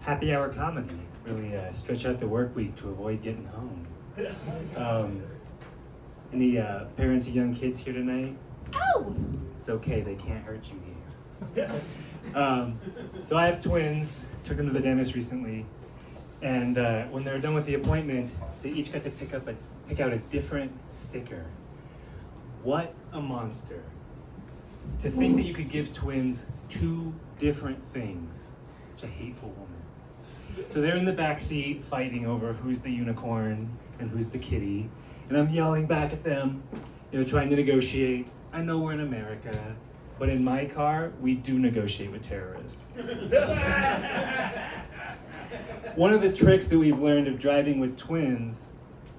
happy hour comedy. Really stretch out the work week to avoid getting home. Any parents of young kids here tonight? Oh! It's okay, they can't hurt you here. So I have twins, took them to the dentist recently, and when they were done with the appointment, they each got to pick out a different sticker. What a monster. To think that you could give twins two different things. Such a hateful woman. So they're in the back seat fighting over who's the unicorn and who's the kitty, and I'm yelling back at them, trying to negotiate. I know we're in America, but in my car, we do negotiate with terrorists. One of the tricks that we've learned of driving with twins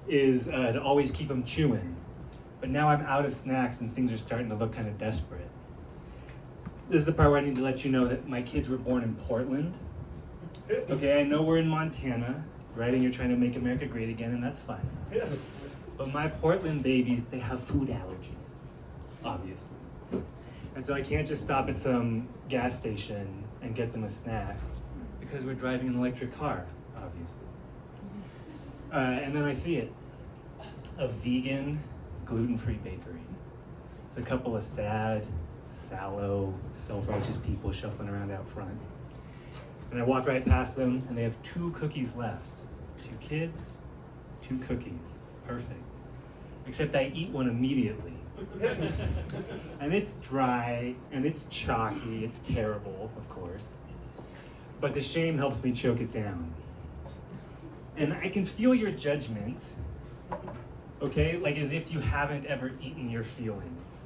is to always keep them chewing. But now I'm out of snacks and things are starting to look kind of desperate. This is the part where I need to let you know that my kids were born in Portland. Okay, I know we're in Montana, right? And you're trying to make America great again, and that's fine. But my Portland babies, they have food allergies, obviously. And so I can't just stop at some gas station and get them a snack because we're driving an electric car, obviously. And then I see it, a vegan, gluten-free bakery. It's a couple of sad, sallow, self-righteous people shuffling around out front. And I walk right past them, and they have 2 cookies left. 2 kids, 2 cookies. Perfect. Except I eat one immediately. And it's dry, and it's chalky, it's terrible, of course. But the shame helps me choke it down. And I can feel your judgment, okay? Like as if you haven't ever eaten your feelings.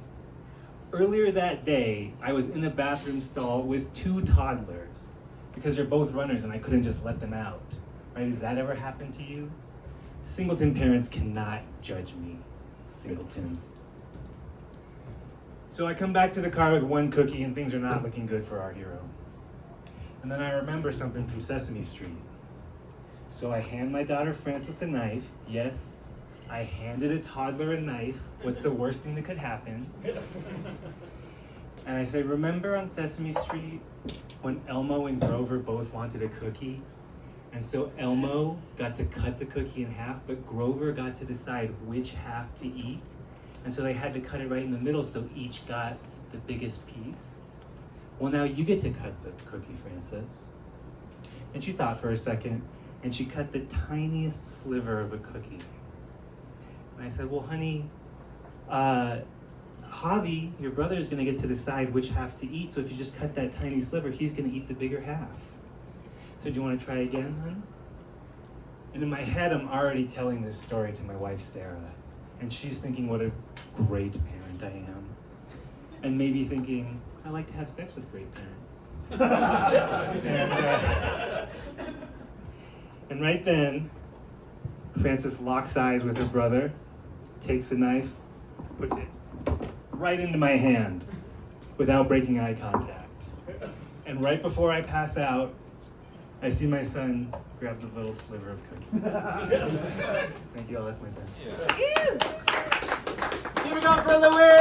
Earlier that day, I was in a bathroom stall with 2 toddlers because they're both runners and I couldn't just let them out, right? Has that ever happened to you? Singleton parents cannot judge me, singletons. So I come back to the car with 1 cookie and things are not looking good for our hero. And then I remember something from Sesame Street. So I hand my daughter Frances a knife. Yes, I handed a toddler a knife. What's the worst thing that could happen? And I say, remember on Sesame Street when Elmo and Grover both wanted a cookie? And so Elmo got to cut the cookie in half, but Grover got to decide which half to eat. And so they had to cut it right in the middle so each got the biggest piece. Well, now you get to cut the cookie, Frances. And she thought for a second, and she cut the tiniest sliver of a cookie. And I said, well, honey, Javi, your brother, is gonna get to decide which half to eat, so if you just cut that tiny sliver, he's gonna eat the bigger half. So do you wanna try again, hon? And in my head, I'm already telling this story to my wife, Sarah, and she's thinking what a great parent I am. And maybe thinking, I like to have sex with great parents. And right then, Frances locks eyes with her brother, takes a knife, puts it right into my hand without breaking eye contact. And right before I pass out, I see my son grab the little sliver of cookie. Thank you all, that's my turn. Ew. Give it up for the win!